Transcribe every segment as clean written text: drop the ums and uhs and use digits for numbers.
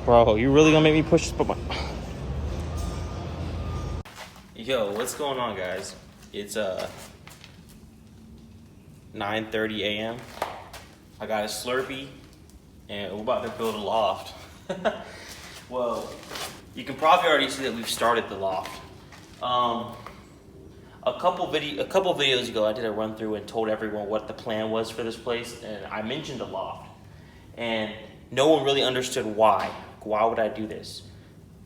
Bro, you really gonna make me push this button? Yo, what's going on, guys? It's 9:30 a.m. I got a Slurpee, and we're about to build a loft. Well, you can probably already see that we've started the loft. A couple videos ago, I did a run through and told everyone what the plan was for this place, and I mentioned a loft, and no one really understood why. Why would I do this?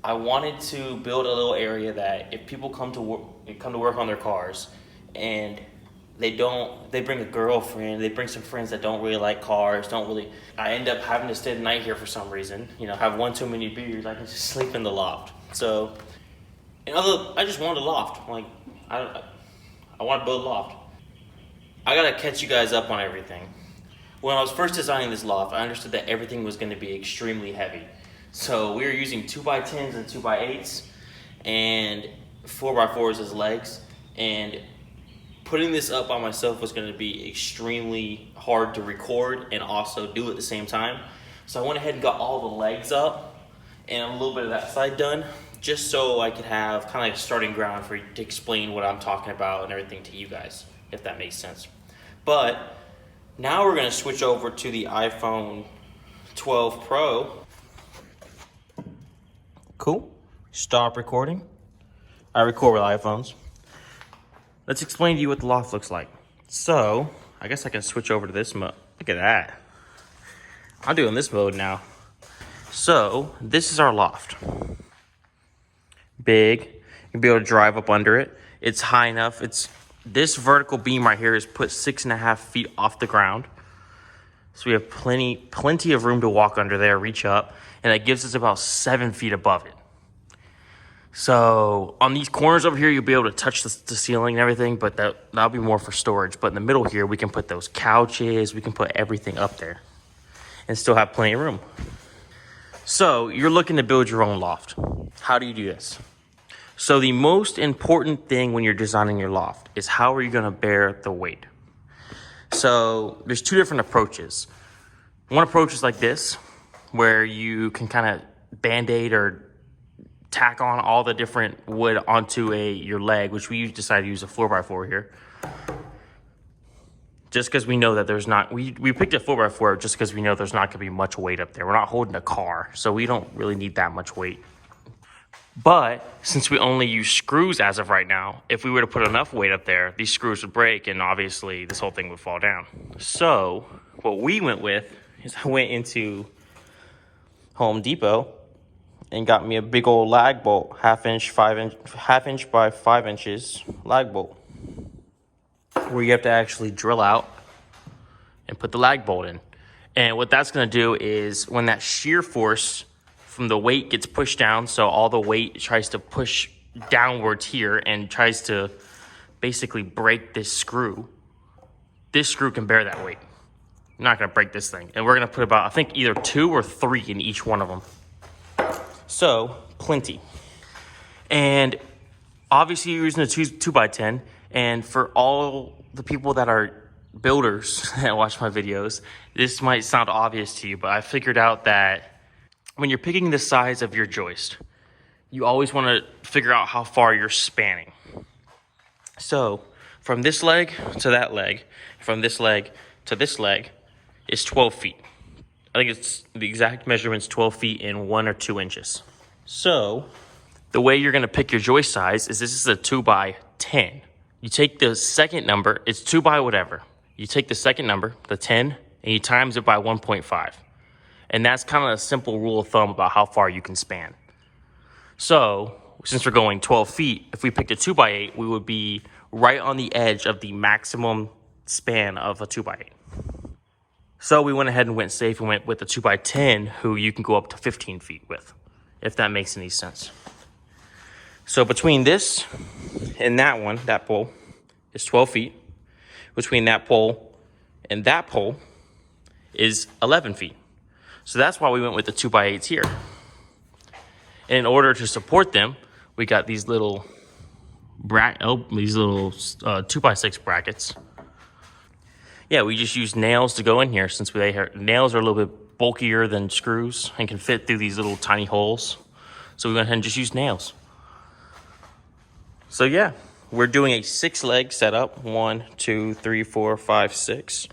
I wanted to build a little area that if people come to work on their cars, and they bring a girlfriend, they bring some friends that don't really like cars, I end up having to stay the night here for some reason, have one too many beers, I can just sleep in the loft. So, I just wanted a loft. Like, I want to build a loft. I gotta catch you guys up on everything. When I was first designing this loft, I understood that everything was gonna be extremely heavy. So we were using 2x10s and 2x8s and 4x4s as legs, and putting this up by myself was going to be extremely hard to record and also do at the same time. So I went ahead and got all the legs up and a little bit of that side done, just so I could have kind of like a starting ground for to explain what I'm talking about and everything to you guys, if that makes sense. But now we're going to switch over to the iPhone 12 Pro. Cool. Stop recording. I record with iPhones. Let's explain to you what the loft looks like. So, I guess I can switch over to this mode. Look at that. I'm doing this mode now. So, this is our loft. Big. You'll be able to drive up under it. It's high enough. This vertical beam right here is put 6.5 feet off the ground. So we have plenty of room to walk under there, reach up, and that gives us about 7 feet above it. So on these corners over here, you'll be able to touch the ceiling and everything, but that'll be more for storage. But in the middle here, we can put those couches, we can put everything up there and still have plenty of room. So you're looking to build your own loft. How do you do this? So the most important thing when you're designing your loft is how are you gonna bear the weight? So there's two different approaches. One approach is like this, where you can kind of band-aid or tack on all the different wood onto your leg, which we decided to use a 4x4 here. Just because we know that there's not, we picked a 4x4 just because we know there's not gonna be much weight up there. We're not holding a car, so we don't really need that much weight. But since we only use screws as of right now, if we were to put enough weight up there, these screws would break and obviously this whole thing would fall down. So what we went with is I went into Home Depot and got me a big old lag bolt, half inch by 5 inches lag bolt, where you have to actually drill out and put the lag bolt in. And what that's gonna do is when that shear force from the weight gets pushed down, so all the weight tries to push downwards here and tries to basically break this screw. This screw can bear that weight. I'm not gonna break this thing. And we're gonna put about, I think, either 2 or 3 in each one of them. So, plenty. And obviously you're using a 2x10, and for all the people that are builders that watch my videos, this might sound obvious to you, but I figured out that when you're picking the size of your joist, you always want to figure out how far you're spanning. So from this leg to that leg, from this leg to this leg is 12 feet. I think it's the exact measurement's 12 feet and 1 or 2 inches. So the way you're going to pick your joist size is this is a 2x10. You take the second number, it's 2 by whatever. You take the second number, the 10, and you times it by 1.5. And that's kind of a simple rule of thumb about how far you can span. So, since we're going 12 feet, if we picked a 2x8, we would be right on the edge of the maximum span of a 2x8. So we went ahead and went safe and went with a 2x10, who you can go up to 15 feet with, if that makes any sense. So between this and that one, that pole, is 12 feet. Between that pole and that pole is 11 feet. So that's why we went with the 2x8s here. And in order to support them, we got these little 2x6 brackets. Yeah, we just use nails to go in here since nails are a little bit bulkier than screws and can fit through these little tiny holes. So we went ahead and just used nails. So yeah, we're doing a 6-leg setup. 1, 2, 3, 4, 5, 6.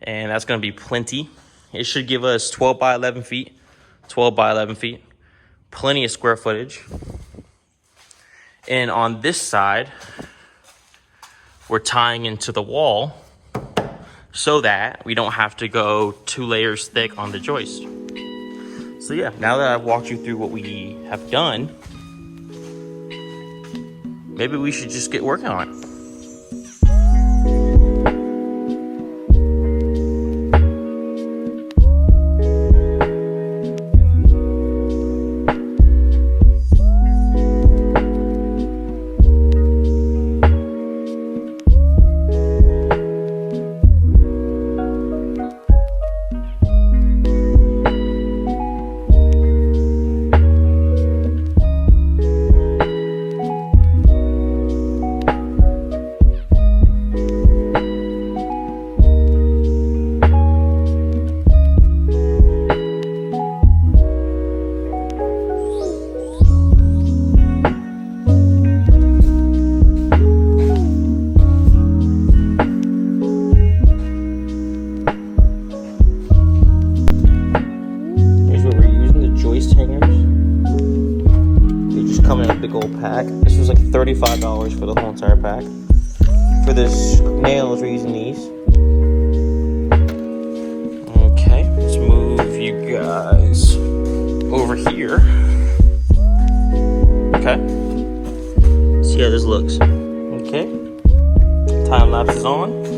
And that's going to be plenty. It should give us 12 by 11 feet. 12 by 11 feet. Plenty of square footage. And on this side, we're tying into the wall so that we don't have to go 2 layers thick on the joist. So yeah, now that I've walked you through what we have done, maybe we should just get working on it. Pack. This was like $35 for the whole entire pack. For this nails, we're using these. Okay, let's move you guys over here. Okay, see how this looks. Okay, time lapse is on.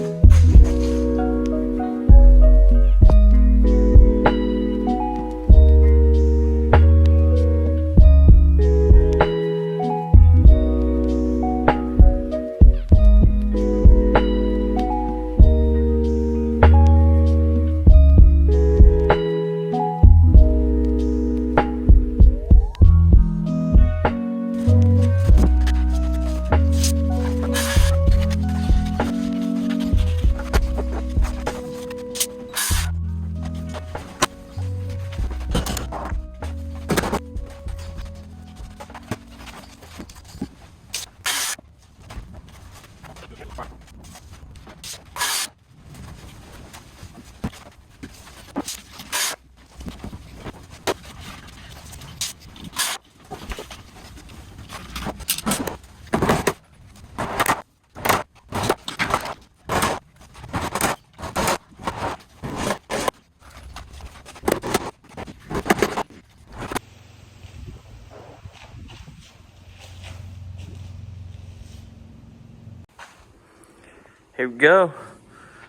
Here we go.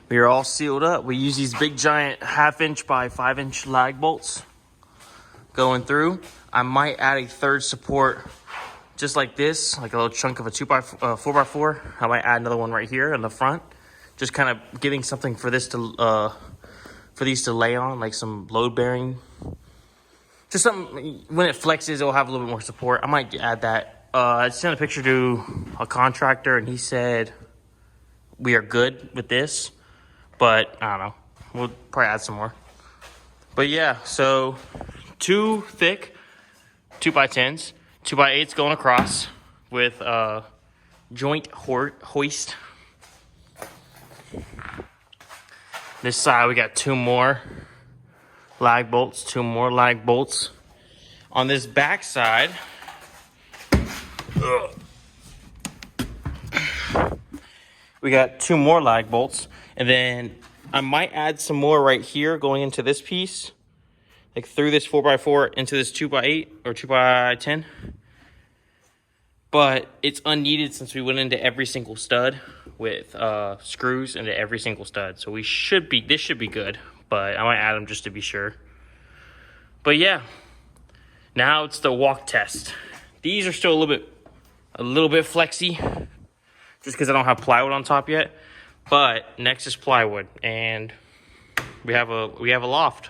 We are all sealed up. We use these big giant 1/2" by 5" lag bolts going through. I might add a third support just like this, like a little chunk of a 4x4. I might add another one right here in the front, just kind of giving something for this to for these to lay on, like some load bearing. Just something when it flexes, it'll have a little bit more support. I might add that. I sent a picture to a contractor, and he said we are good with this, but I don't know. We'll probably add some more. But yeah, so 2 thick 2x10s, 2x8s going across with joint hoist. This side we got 2 more lag bolts, 2 more lag bolts. On this back side, we got 2 more lag bolts, and then I might add some more right here going into this piece, like through this 4x4 into this 2x8 or 2x10. But it's unneeded since we went into every single stud with screws into every single stud. So this should be good, but I might add them just to be sure. But yeah, now it's the walk test. These are still a little bit flexy, just because I don't have plywood on top yet. But next is plywood, and we have a loft.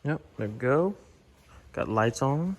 Yep, there we go. Got lights on.